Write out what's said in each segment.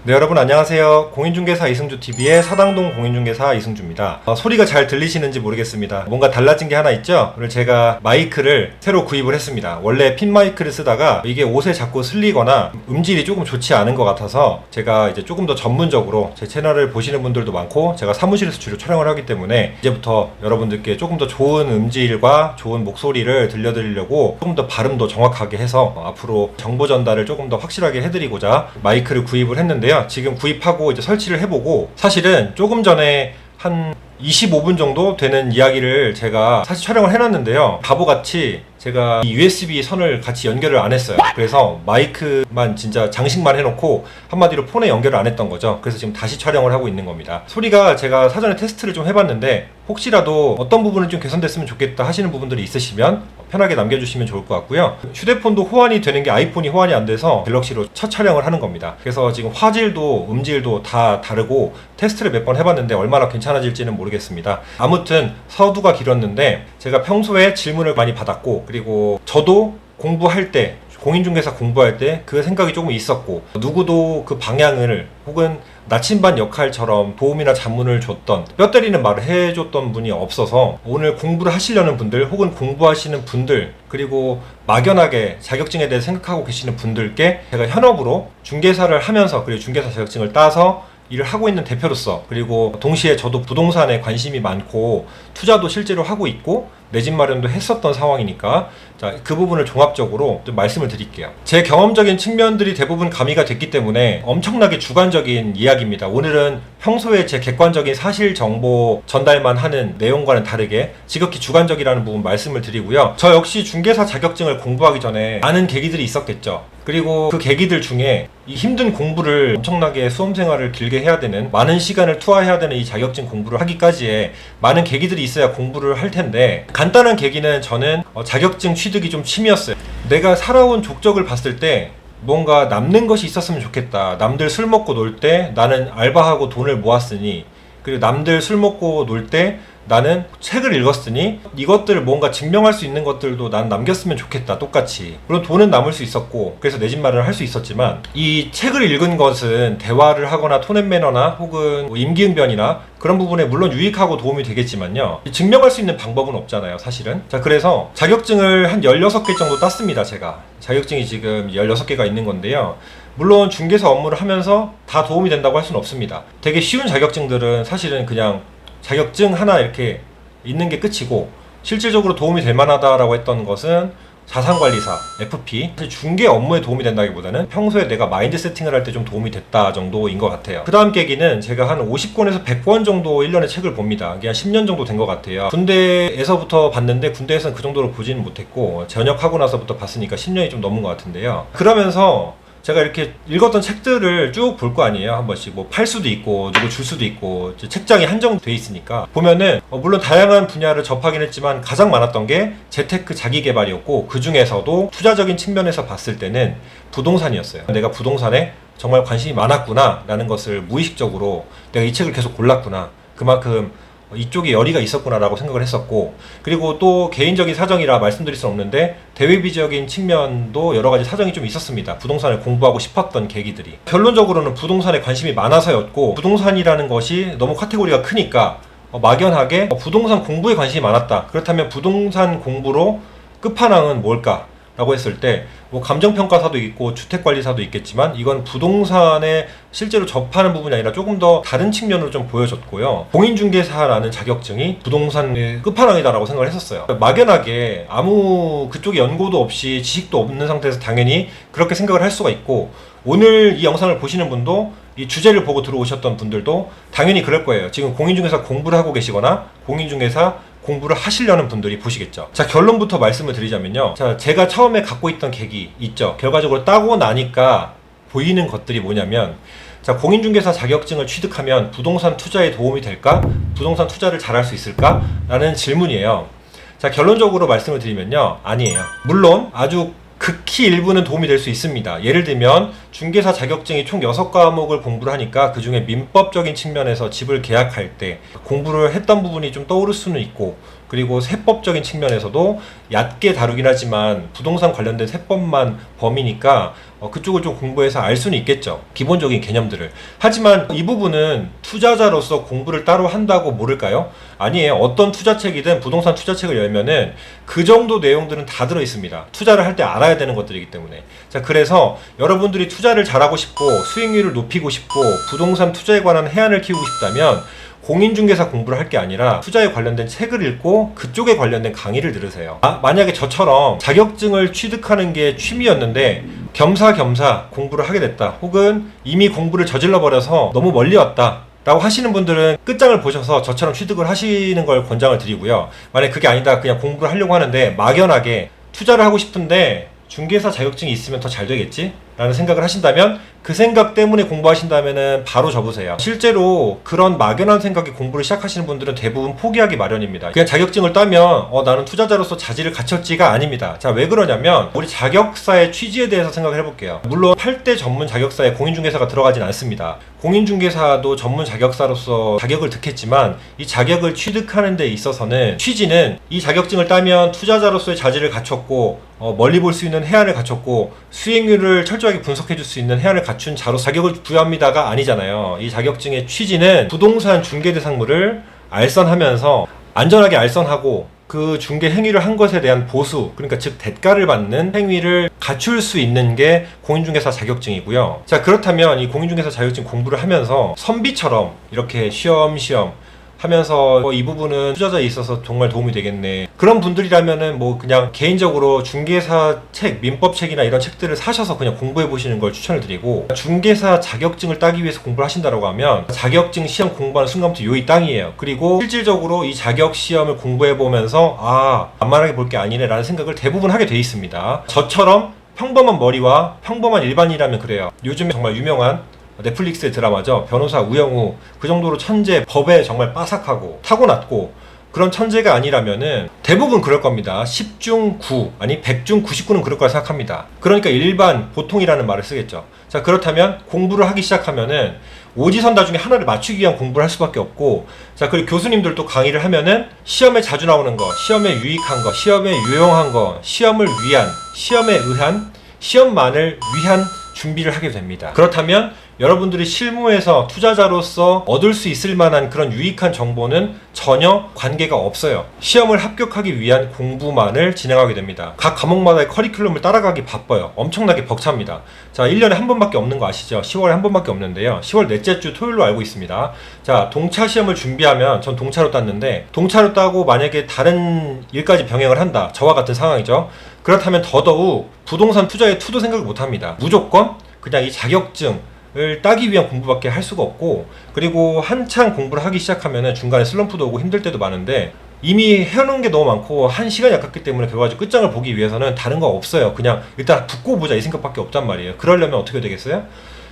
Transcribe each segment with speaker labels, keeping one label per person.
Speaker 1: 네, 여러분 안녕하세요. 공인중개사 이승주TV의 사당동 공인중개사 이승주입니다. 소리가 잘 들리시는지 모르겠습니다. 뭔가 달라진 게 하나 있죠? 오늘 제가 마이크를 새로 구입을 했습니다. 원래 핀 마이크를 쓰다가 이게 옷에 자꾸 슬리거나 음질이 조금 좋지 않은 것 같아서 제가 이제 조금 더 전문적으로 제 채널을 보시는 분들도 많고 제가 사무실에서 주로 촬영을 하기 때문에 이제부터 여러분들께 조금 더 좋은 음질과 좋은 목소리를 들려드리려고 조금 더 발음도 정확하게 해서 앞으로 정보 전달을 조금 더 확실하게 해드리고자 마이크를 구입을 했는데요. 지금 구입하고 이제 설치를 해보고 사실은 조금 전에 한 25분 정도 되는 이야기를 제가 사실 촬영을 해놨는데요. 바보같이 제가 이 USB 선을 같이 연결을 안 했어요. 그래서 마이크만 진짜 장식만 해놓고 한마디로 폰에 연결을 안 했던 거죠. 그래서 지금 다시 촬영을 하고 있는 겁니다. 소리가 제가 사전에 테스트를 좀 해봤는데 혹시라도 어떤 부분은 좀 개선됐으면 좋겠다 하시는 부분들이 있으시면 편하게 남겨주시면 좋을 것 같고요. 휴대폰도 호환이 되는 게 아이폰이 호환이 안 돼서 갤럭시로 첫 촬영을 하는 겁니다. 그래서 지금 화질도 음질도 다 다르고 테스트를 몇 번 해봤는데 얼마나 괜찮아질지는 모르겠습니다. 아무튼 서두가 길었는데 제가 평소에 질문을 많이 받았고 그리고 저도 공부할 때 공인중개사 공부할 때 그 생각이 조금 있었고 누구도 그 방향을 혹은 나침반 역할처럼 도움이나 자문을 줬던 뼈 때리는 말을 해줬던 분이 없어서 오늘 공부를 하시려는 분들 혹은 공부하시는 분들 그리고 막연하게 자격증에 대해 생각하고 계시는 분들께 제가 현업으로 중개사를 하면서 그리고 중개사 자격증을 따서 일을 하고 있는 대표로서 그리고 동시에 저도 부동산에 관심이 많고 투자도 실제로 하고 있고 내 집 마련도 했었던 상황이니까 자, 그 부분을 종합적으로 좀 말씀을 드릴게요. 제 경험적인 측면들이 대부분 가미가 됐기 때문에 엄청나게 주관적인 이야기입니다. 오늘은 평소에 제 객관적인 사실 정보 전달만 하는 내용과는 다르게 지극히 주관적이라는 부분 말씀을 드리고요. 저 역시 중개사 자격증을 공부하기 전에 많은 계기들이 있었겠죠. 그리고 그 계기들 중에 이 힘든 공부를 엄청나게 수험생활을 길게 해야 되는 많은 시간을 투하해야 되는 이 자격증 공부를 하기까지에 많은 계기들이 있어야 공부를 할 텐데 간단한 계기는 저는 자격증 취득이 좀 취미였어요. 내가 살아온 족적을 봤을 때 뭔가 남는 것이 있었으면 좋겠다. 남들 술 먹고 놀 때 나는 알바하고 돈을 모았으니 그리고 남들 술 먹고 놀 때 나는 책을 읽었으니 이것들을 뭔가 증명할 수 있는 것들도 난 남겼으면 좋겠다. 똑같이. 물론 돈은 남을 수 있었고 그래서 내 집 마련을 할 수 있었지만 이 책을 읽은 것은 대화를 하거나 톤앤 매너나 혹은 뭐 임기응변이나 그런 부분에 물론 유익하고 도움이 되겠지만요. 증명할 수 있는 방법은 없잖아요. 사실은. 자, 그래서 자격증을 한 16개 정도 땄습니다. 제가. 자격증이 지금 16개가 있는 건데요. 물론 중개사 업무를 하면서 다 도움이 된다고 할 수는 없습니다. 되게 쉬운 자격증들은 사실은 그냥 자격증 하나 이렇게 있는 게 끝이고 실질적으로 도움이 될 만하다라고 했던 것은 자산관리사, FP 사실 중개 업무에 도움이 된다기보다는 평소에 내가 마인드 세팅을 할 때 좀 도움이 됐다 정도인 것 같아요. 그 다음 계기는 제가 한 50권에서 100권 정도 1년에 책을 봅니다. 이게 한 10년 정도 된 것 같아요. 군대에서부터 봤는데 군대에서는 그 정도로 보지는 못했고 전역하고 나서부터 봤으니까 10년이 좀 넘은 것 같은데요. 그러면서 제가 이렇게 읽었던 책들을 쭉 볼 거 아니에요. 한 번씩 뭐 팔 수도 있고 누구 줄 수도 있고 책장이 한정돼 있으니까 보면은 물론 다양한 분야를 접하긴 했지만 가장 많았던 게 재테크 자기개발이었고 그 중에서도 투자적인 측면에서 봤을 때는 부동산이었어요. 내가 부동산에 정말 관심이 많았구나 라는 것을 무의식적으로 내가 이 책을 계속 골랐구나 그만큼 이쪽에 열의가 있었구나 라고 생각을 했었고 그리고 또 개인적인 사정이라 말씀드릴 수 없는데 대외비적인 측면도 여러 가지 사정이 좀 있었습니다. 부동산을 공부하고 싶었던 계기들이 결론적으로는 부동산에 관심이 많아서였고 부동산이라는 것이 너무 카테고리가 크니까 막연하게 부동산 공부에 관심이 많았다. 그렇다면 부동산 공부로 끝판왕은 뭘까? 라고 했을 때 뭐 감정평가사도 있고 주택관리사도 있겠지만 이건 부동산에 실제로 접하는 부분이 아니라 조금 더 다른 측면으로 좀 보여졌고요. 공인중개사라는 자격증이 부동산의 끝판왕이다라고 생각을 했었어요. 막연하게 아무 그쪽에 연고도 없이 지식도 없는 상태에서 당연히 그렇게 생각을 할 수가 있고 오늘 이 영상을 보시는 분도 이 주제를 보고 들어오셨던 분들도 당연히 그럴 거예요. 지금 공인중개사 공부를 하고 계시거나 공인중개사 공부를 하시려는 분들이 보시겠죠. 자, 결론부터 말씀을 드리자면요. 자, 제가 처음에 갖고 있던 계기 있죠. 결과적으로 따고 나니까 보이는 것들이 뭐냐면 자, 공인중개사 자격증을 취득하면 부동산 투자에 도움이 될까? 부동산 투자를 잘할 수 있을까? 라는 질문이에요. 자, 결론적으로 말씀을 드리면요. 아니에요. 물론 아주 극히 일부는 도움이 될 수 있습니다. 예를 들면 중개사 자격증이 총 6과목을 공부를 하니까 그 중에 민법적인 측면에서 집을 계약할 때 공부를 했던 부분이 좀 떠오를 수는 있고 그리고 세법적인 측면에서도 얕게 다루긴 하지만 부동산 관련된 세법만 범위니까 그쪽을 좀 공부해서 알 수는 있겠죠. 기본적인 개념들을. 하지만 이 부분은 투자자로서 공부를 따로 한다고 모를까요? 아니에요. 어떤 투자책이든 부동산 투자책을 열면은 그 정도 내용들은 다 들어 있습니다. 투자를 할 때 알아야 되는 것들이기 때문에. 자, 그래서 여러분들이 투자를 잘하고 싶고 수익률을 높이고 싶고 부동산 투자에 관한 해안을 키우고 싶다면 공인중개사 공부를 할 게 아니라 투자에 관련된 책을 읽고 그쪽에 관련된 강의를 들으세요. 만약에 저처럼 자격증을 취득하는 게 취미였는데 겸사겸사 공부를 하게 됐다, 혹은 이미 공부를 저질러 버려서 너무 멀리 왔다 라고 하시는 분들은 끝장을 보셔서 저처럼 취득을 하시는 걸 권장을 드리고요. 만약 그게 아니다, 그냥 공부를 하려고 하는데 막연하게 투자를 하고 싶은데 중개사 자격증이 있으면 더 잘 되겠지? 라는 생각을 하신다면, 그 생각 때문에 공부하신다면 바로 접으세요. 실제로 그런 막연한 생각에 공부를 시작하시는 분들은 대부분 포기하기 마련입니다. 그냥 자격증을 따면 나는 투자자로서 자질을 갖췄지가 아닙니다. 자, 왜 그러냐면 우리 자격사의 취지에 대해서 생각을 해볼게요. 물론 8대 전문 자격사에 공인중개사가 들어가진 않습니다. 공인중개사도 전문 자격사로서 자격을 득했지만 이 자격을 취득하는 데 있어서는 취지는 이 자격증을 따면 투자자로서의 자질을 갖췄고 멀리 볼 수 있는 해안을 갖췄고 수익률을 철저하게 분석해 줄 수 있는 해안을 갖춘 자로 자격을 부여합니다가 아니잖아요. 이 자격증의 취지는 부동산 중개대상물을 알선하면서 안전하게 알선하고 그 중개 행위를 한 것에 대한 보수, 그러니까 즉 대가를 받는 행위를 갖출 수 있는 게 공인중개사 자격증이고요. 자, 그렇다면 이 공인중개사 자격증 공부를 하면서 선비처럼 이렇게 쉬엄쉬엄 하면서 이 부분은 투자자에 있어서 정말 도움이 되겠네, 그런 분들이라면은 그냥 개인적으로 중개사 책, 민법책이나 이런 책들을 사셔서 그냥 공부해 보시는 걸 추천을 드리고, 중개사 자격증을 따기 위해서 공부를 하신다고 하면 자격증 시험 공부하는 순간부터 요이 땅이에요. 그리고 실질적으로 이 자격 시험을 공부해 보면서 만만하게 볼 게 아니네 라는 생각을 대부분 하게 돼 있습니다. 저처럼 평범한 머리와 평범한 일반인이라면 그래요. 요즘에 정말 유명한 넷플릭스의 드라마죠. 변호사 우영우, 그 정도로 천재, 법에 정말 빠삭하고 타고났고 그런 천재가 아니라면은 대부분 그럴 겁니다. 10중 9, 아니 100중 99는 그럴 거라 생각합니다. 그러니까 일반, 보통이라는 말을 쓰겠죠. 자, 그렇다면 공부를 하기 시작하면은 오지선다 중에 하나를 맞추기 위한 공부를 할 수밖에 없고, 자, 그리고 교수님들도 강의를 하면은 시험에 자주 나오는 거, 시험에 유익한 거, 시험에 유용한 거, 시험을 위한, 시험에 의한, 시험만을 위한 준비를 하게 됩니다. 그렇다면 여러분들이 실무에서 투자자로서 얻을 수 있을 만한 그런 유익한 정보는 전혀 관계가 없어요. 시험을 합격하기 위한 공부만을 진행하게 됩니다. 각 과목마다의 커리큘럼을 따라가기 바빠요. 엄청나게 벅찹니다. 자, 1년에 한 번밖에 없는 거 아시죠? 10월에 한 번밖에 없는데요. 10월 넷째 주 토요일로 알고 있습니다. 자, 동차 시험을 준비하면, 전 동차로 땄는데, 동차로 따고 만약에 다른 일까지 병행을 한다, 저와 같은 상황이죠. 그렇다면 더더욱 부동산 투자에 투도 생각을 못합니다. 무조건 그냥 이 자격증을 따기 위한 공부밖에 할 수가 없고, 그리고 한창 공부를 하기 시작하면 중간에 슬럼프도 오고 힘들 때도 많은데, 이미 해놓은 게 너무 많고 한 시간이 아깝기 때문에 결과적으로 끝장을 보기 위해서는 다른 거 없어요. 그냥 일단 붙고 보자 이 생각밖에 없단 말이에요. 그러려면 어떻게 되겠어요?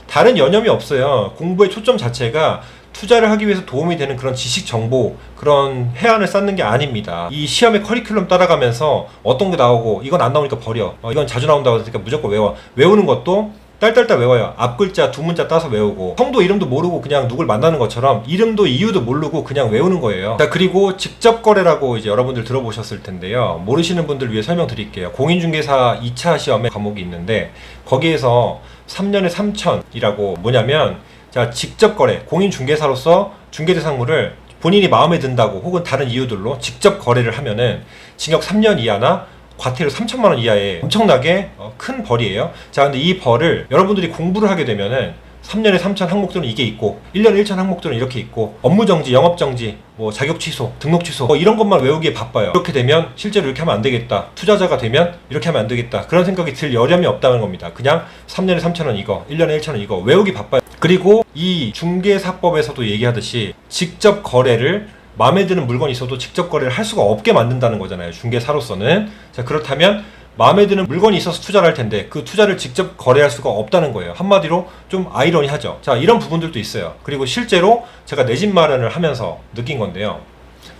Speaker 1: 다른 여념이 없어요. 공부의 초점 자체가 투자를 하기 위해서 도움이 되는 그런 지식 정보, 그런 해안을 쌓는 게 아닙니다. 이 시험의 커리큘럼 따라가면서 어떤 게 나오고 이건 안 나오니까 버려, 이건 자주 나온다고 하니까 무조건 외워. 외우는 것도 딸딸딸 외워요. 앞 글자 두 문자 따서 외우고, 성도 이름도 모르고 그냥 누굴 만나는 것처럼 이름도 이유도 모르고 그냥 외우는 거예요. 자, 그리고 직접 거래라고 이제 여러분들 들어보셨을 텐데요. 모르시는 분들 위해 설명드릴게요. 공인중개사 2차 시험에 과목이 있는데 거기에서 3년에 3천이라고 뭐냐면, 자, 직접 거래, 공인중개사로서 중개대상물을 본인이 마음에 든다고 혹은 다른 이유들로 직접 거래를 하면은 징역 3년 이하나 과태료 3천만 원 이하의 엄청나게 큰 벌이에요. 자, 근데 이 벌을 여러분들이 공부를 하게 되면은 3년에 3천 항목들은 이게 있고 1년에 1천 항목들은 이렇게 있고, 업무정지, 영업정지, 자격 취소, 등록 취소, 이런 것만 외우기에 바빠요. 이렇게 되면 실제로 이렇게 하면 안 되겠다, 투자자가 되면 이렇게 하면 안 되겠다, 그런 생각이 들 여념이 없다는 겁니다. 그냥 3년에 3천 원 이거, 1년에 1천 원 이거 외우기 바빠요. 그리고 이 중개사법에서도 얘기하듯이 직접 거래를, 마음에 드는 물건이 있어도 직접 거래를 할 수가 없게 만든다는 거잖아요, 중개사로서는. 자, 그렇다면 마음에 드는 물건이 있어서 투자를 할 텐데 그 투자를 직접 거래할 수가 없다는 거예요. 한마디로 좀 아이러니하죠. 자, 이런 부분들도 있어요. 그리고 실제로 제가 내 집 마련을 하면서 느낀 건데요.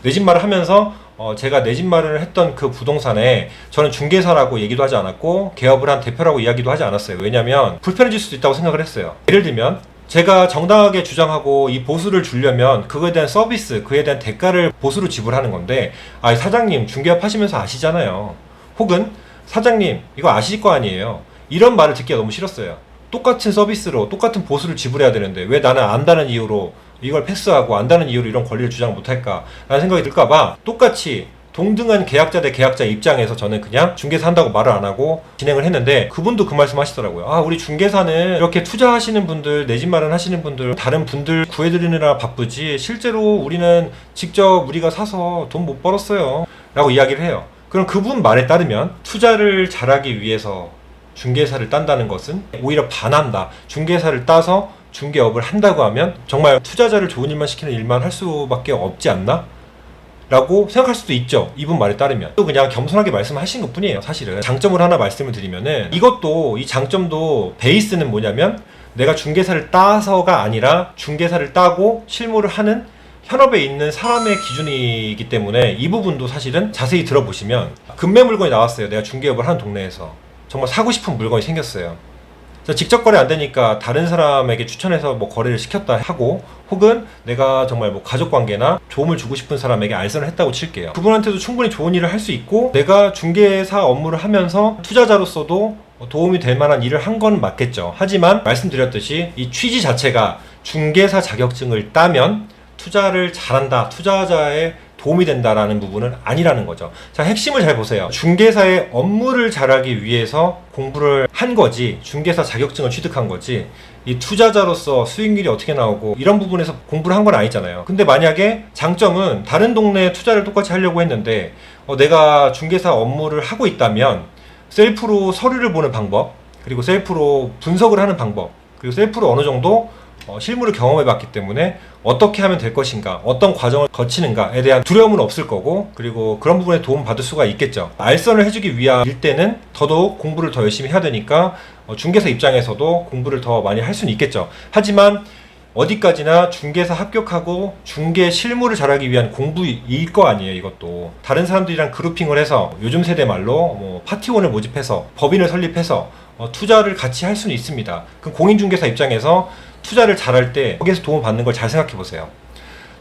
Speaker 1: 내 집 마련을 하면서 제가 내 집 마련을 했던 그 부동산에 저는 중개사라고 얘기도 하지 않았고 개업을 한 대표라고 이야기도 하지 않았어요. 왜냐면 불편해질 수도 있다고 생각을 했어요. 예를 들면 제가 정당하게 주장하고 이 보수를 주려면 그거에 대한 서비스, 그에 대한 대가를 보수로 지불하는 건데, 아, 사장님 중개업 하시면서 아시잖아요. 혹은 사장님 이거 아실 거 아니에요. 이런 말을 듣기가 너무 싫었어요. 똑같은 서비스로 똑같은 보수를 지불해야 되는데 왜 나는 안다는 이유로 이걸 패스하고 안다는 이유로 이런 권리를 주장 못할까 라는 생각이 들까봐 똑같이 동등한 계약자 대 계약자 입장에서 저는 그냥 중개사 한다고 말을 안 하고 진행을 했는데, 그분도 그 말씀 하시더라고요. 아, 우리 중개사는 이렇게 투자하시는 분들, 내 집 마련하시는 분들, 다른 분들 구해드리느라 바쁘지 실제로 우리는 직접 우리가 사서 돈 못 벌었어요 라고 이야기를 해요. 그럼 그분 말에 따르면 투자를 잘하기 위해서 중개사를 딴다는 것은 오히려 반한다. 중개사를 따서 중개업을 한다고 하면 정말 투자자를 좋은 일만 시키는 일만 할 수밖에 없지 않나? 라고 생각할 수도 있죠. 이분 말에 따르면. 또 그냥 겸손하게 말씀하신 것 뿐이에요. 사실은 장점을 하나 말씀을 드리면은, 이것도 이 장점도 베이스는 뭐냐면 내가 중개사를 따서가 아니라 중개사를 따고 실무를 하는 현업에 있는 사람의 기준이기 때문에 이 부분도 사실은 자세히 들어보시면, 금매 물건이 나왔어요. 내가 중개업을 하는 동네에서 정말 사고 싶은 물건이 생겼어요. 직접 거래 안 되니까 다른 사람에게 추천해서 뭐 거래를 시켰다 하고, 혹은 내가 정말 뭐 가족 관계나 도움을 주고 싶은 사람에게 알선을 했다고 칠게요. 그분한테도 충분히 좋은 일을 할 수 있고, 내가 중개사 업무를 하면서 투자자로서도 도움이 될 만한 일을 한 건 맞겠죠. 하지만 말씀드렸듯이 이 취지 자체가 중개사 자격증을 따면 투자를 잘한다, 투자자의 도움이 된다라는 부분은 아니라는 거죠. 자, 핵심을 잘 보세요. 중개사의 업무를 잘하기 위해서 공부를 한 거지, 중개사 자격증을 취득한 거지, 이 투자자로서 수익률이 어떻게 나오고 이런 부분에서 공부를 한 건 아니잖아요. 근데 만약에 장점은 다른 동네에 투자를 똑같이 하려고 했는데 내가 중개사 업무를 하고 있다면 셀프로 서류를 보는 방법, 그리고 셀프로 분석을 하는 방법, 그리고 셀프로 어느 정도 실무를 경험해 봤기 때문에 어떻게 하면 될 것인가, 어떤 과정을 거치는가에 대한 두려움은 없을 거고, 그리고 그런 부분에 도움 받을 수가 있겠죠. 알선을 해주기 위함일 때는 더더욱 공부를 더 열심히 해야 되니까 중개사 입장에서도 공부를 더 많이 할 수는 있겠죠. 하지만 어디까지나 중개사 합격하고 중개 실무를 잘하기 위한 공부일 거 아니에요. 이것도 다른 사람들이랑 그룹핑을 해서 요즘 세대 말로 뭐 파티원을 모집해서 법인을 설립해서 투자를 같이 할 수는 있습니다. 그 공인중개사 입장에서 투자를 잘할 때 거기에서 도움을 받는 걸 잘 생각해 보세요.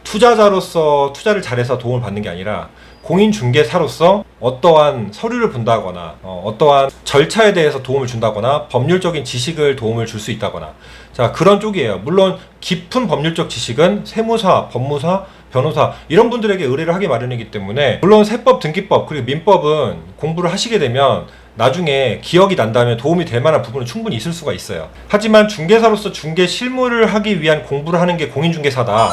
Speaker 1: 투자자로서 투자를 잘해서 도움을 받는 게 아니라 공인중개사로서 어떠한 서류를 본다거나 어떠한 절차에 대해서 도움을 준다거나 법률적인 지식을 도움을 줄 수 있다거나, 자, 그런 쪽이에요. 물론 깊은 법률적 지식은 세무사, 법무사, 변호사 이런 분들에게 의뢰를 하기 마련이기 때문에, 물론 세법, 등기법 그리고 민법은 공부를 하시게 되면 나중에 기억이 난다면 도움이 될 만한 부분은 충분히 있을 수가 있어요. 하지만 중개사로서 중개 실무를 하기 위한 공부를 하는 게 공인중개사다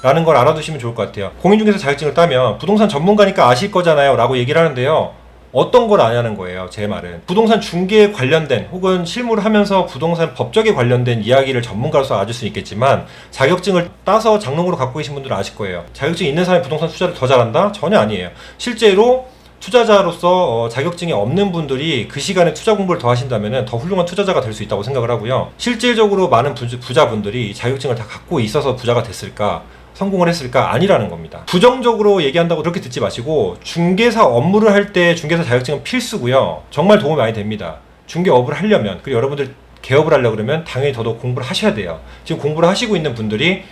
Speaker 1: 라는 걸 알아두시면 좋을 것 같아요. 공인중개사 자격증을 따면 부동산 전문가니까 아실 거잖아요 라고 얘기를 하는데요, 어떤 걸 아냐는 거예요. 제 말은 부동산 중개에 관련된 혹은 실무를 하면서 부동산 법적에 관련된 이야기를 전문가로서 아실 수 있겠지만, 자격증을 따서 장롱으로 갖고 계신 분들은 아실 거예요. 자격증이 있는 사람이 부동산 투자를 더 잘한다? 전혀 아니에요. 실제로 투자자로서 자격증이 없는 분들이 그 시간에 투자 공부를 더 하신다면 더 훌륭한 투자자가 될 수 있다고 생각을 하고요. 실질적으로 많은 부자분들이 자격증을 다 갖고 있어서 부자가 됐을까? 성공을 했을까? 아니라는 겁니다. 부정적으로 얘기한다고 그렇게 듣지 마시고, 중개사 업무를 할 때 중개사 자격증은 필수고요. 정말 도움이 많이 됩니다. 중개업을 하려면, 그리고 여러분들 개업을 하려고 그러면 당연히 더더욱 공부를 하셔야 돼요. 지금 공부를 하시고 있는 분들이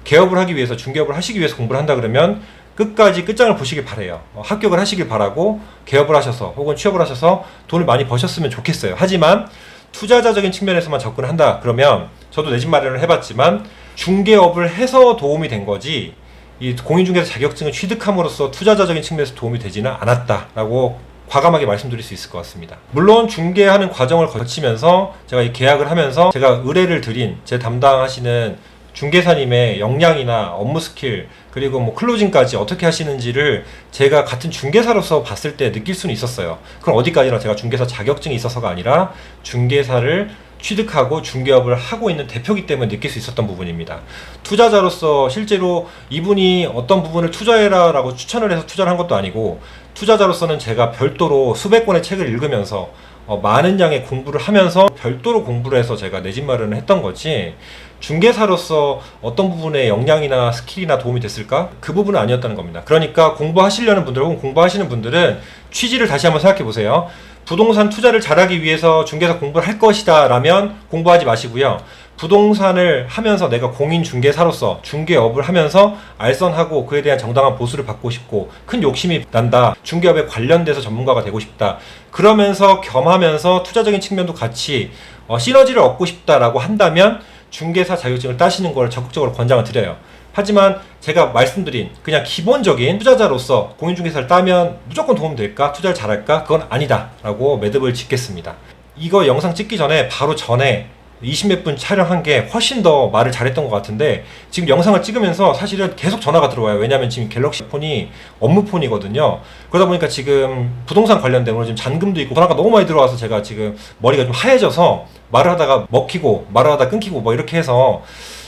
Speaker 1: 개업을 하기 위해서, 중개업을 하시기 위해서 공부를 한다 그러면 끝까지 끝장을 보시길 바래요. 합격을 하시길 바라고 개업을 하셔서 혹은 취업을 하셔서 돈을 많이 버셨으면 좋겠어요. 하지만 투자자적인 측면에서만 접근한다 그러면, 저도 내 집 마련을 해봤지만 중개업을 해서 도움이 된 거지, 이 공인중개사 자격증을 취득함으로써 투자자적인 측면에서 도움이 되지는 않았다라고 과감하게 말씀드릴 수 있을 것 같습니다. 물론 중개하는 과정을 거치면서 제가 이 계약을 하면서 제가 의뢰를 드린 제 담당하시는 중개사님의 역량이나 업무 스킬, 그리고 뭐 클로징까지 어떻게 하시는지를 제가 같은 중개사로서 봤을 때 느낄 수는 있었어요. 그럼 어디까지나 제가 중개사 자격증이 있어서가 아니라 중개사를 취득하고 중개업을 하고 있는 대표이기 때문에 느낄 수 있었던 부분입니다. 투자자로서 실제로 이분이 어떤 부분을 투자해라 라고 추천을 해서 투자를 한 것도 아니고, 투자자로서는 제가 별도로 수백 권의 책을 읽으면서 많은 양의 공부를 하면서 별도로 공부를 해서 제가 내 집 마련을 했던 거지, 중개사로서 어떤 부분에 역량이나 스킬이나 도움이 됐을까? 그 부분은 아니었다는 겁니다. 그러니까 공부하시려는 분들 혹은 공부하시는 분들은 취지를 다시 한번 생각해 보세요. 부동산 투자를 잘하기 위해서 중개사 공부를 할 것이다 라면 공부하지 마시고요. 부동산을 하면서 내가 공인중개사로서 중개업을 하면서 알선하고 그에 대한 정당한 보수를 받고 싶고 큰 욕심이 난다. 중개업에 관련돼서 전문가가 되고 싶다. 그러면서 겸하면서 투자적인 측면도 같이 시너지를 얻고 싶다라고 한다면 중개사 자격증을 따시는 걸 적극적으로 권장을 드려요. 하지만 제가 말씀드린 그냥 기본적인 투자자로서 공인중개사를 따면 무조건 도움될까? 투자를 잘할까? 그건 아니다 라고 매듭을 짓겠습니다. 이거 영상 찍기 전에 바로 전에 20몇 분 촬영한 게 훨씬 더 말을 잘했던 것 같은데 지금 영상을 찍으면서 사실은 계속 전화가 들어와요. 왜냐하면 지금 갤럭시 폰이 업무 폰이거든요. 그러다 보니까 지금 부동산 관련된 오늘 지금 잔금도 있고 전화가 너무 많이 들어와서 제가 지금 머리가 좀 하얘져서 말을 하다가 먹히고 말을 하다가 끊기고 뭐 이렇게 해서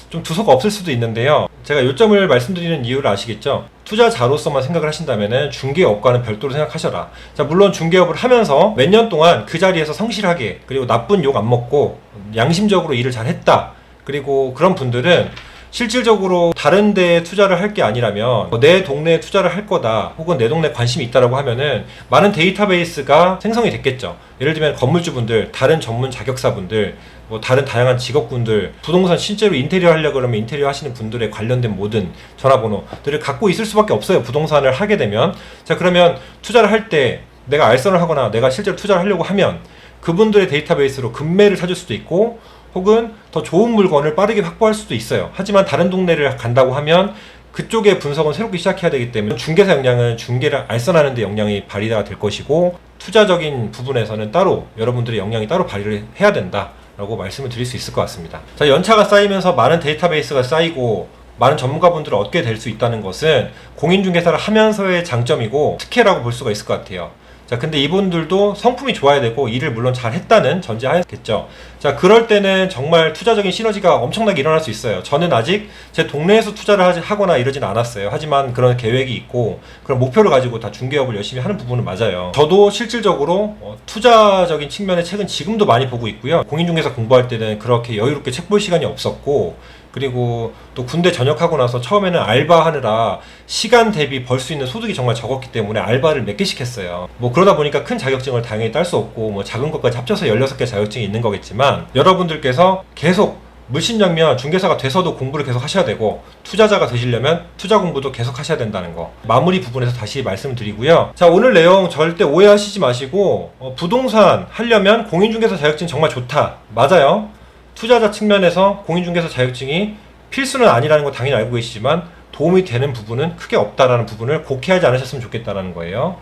Speaker 1: 좀 두서가 없을 수도 있는데요. 제가 요점을 말씀드리는 이유를 아시겠죠? 투자자로서만 생각을 하신다면 중개업과는 별도로 생각하셔라. 자, 물론 중개업을 하면서 몇 년 동안 그 자리에서 성실하게 그리고 나쁜 욕 안 먹고 양심적으로 일을 잘 했다. 그리고 그런 분들은 실질적으로 다른 데에 투자를 할 게 아니라면 내 동네에 투자를 할 거다 혹은 내 동네에 관심이 있다라고 하면은 많은 데이터베이스가 생성이 됐겠죠. 예를 들면 건물주분들, 다른 전문 자격사분들, 뭐 다른 다양한 직업군들, 부동산 실제로 인테리어 하려고 그러면 인테리어 하시는 분들에 관련된 모든 전화번호들을 갖고 있을 수밖에 없어요. 부동산을 하게 되면. 자, 그러면 투자를 할 때 내가 알선을 하거나 내가 실제로 투자를 하려고 하면 그분들의 데이터베이스로 급매를 찾을 수도 있고 혹은 더 좋은 물건을 빠르게 확보할 수도 있어요. 하지만 다른 동네를 간다고 하면 그쪽의 분석은 새롭게 시작해야 되기 때문에 중개사 역량은 중개를 알선하는 데 역량이 발휘가 될 것이고 투자적인 부분에서는 따로 여러분들의 역량이 따로 발휘를 해야 된다 라고 말씀을 드릴 수 있을 것 같습니다. 자, 연차가 쌓이면서 많은 데이터베이스가 쌓이고 많은 전문가분들을 얻게 될 수 있다는 것은 공인중개사를 하면서의 장점이고 특혜라고 볼 수가 있을 것 같아요. 자, 근데 이분들도 성품이 좋아야 되고 일을 물론 잘 했다는 전제하였겠죠. 자, 그럴 때는 정말 투자적인 시너지가 엄청나게 일어날 수 있어요. 저는 아직 제 동네에서 투자를 하거나 이러진 않았어요. 하지만 그런 계획이 있고 그런 목표를 가지고 다 중개업을 열심히 하는 부분은 맞아요. 저도 실질적으로 투자적인 측면의 책은 지금도 많이 보고 있고요. 공인중개사 공부할 때는 그렇게 여유롭게 책 볼 시간이 없었고 그리고 또 군대 전역하고 나서 처음에는 알바하느라 시간 대비 벌 수 있는 소득이 정말 적었기 때문에 알바를 몇 개씩 했어요. 뭐 그러다 보니까 큰 자격증을 당연히 딸 수 없고 뭐 작은 것까지 합쳐서 16개 자격증이 있는 거겠지만 여러분들께서 계속 물심양면 중개사가 돼서도 공부를 계속 하셔야 되고 투자자가 되시려면 투자 공부도 계속 하셔야 된다는 거 마무리 부분에서 다시 말씀드리고요. 자, 오늘 내용 절대 오해하시지 마시고 부동산 하려면 공인중개사 자격증 정말 좋다. 맞아요. 투자자 측면에서 공인중개사 자격증이 필수는 아니라는 거 당연히 알고 계시지만 도움이 되는 부분은 크게 없다라는 부분을 곡해하지 않으셨으면 좋겠다라는 거예요.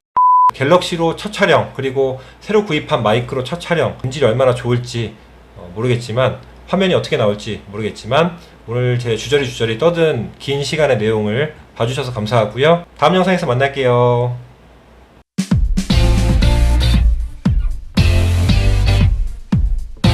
Speaker 1: 갤럭시로 첫 촬영 그리고 새로 구입한 마이크로 첫 촬영 음질이 얼마나 좋을지 모르겠지만 화면이 어떻게 나올지 모르겠지만 오늘 제 주저리 떠든 긴 시간의 내용을 봐주셔서 감사하고요. 다음 영상에서 만날게요.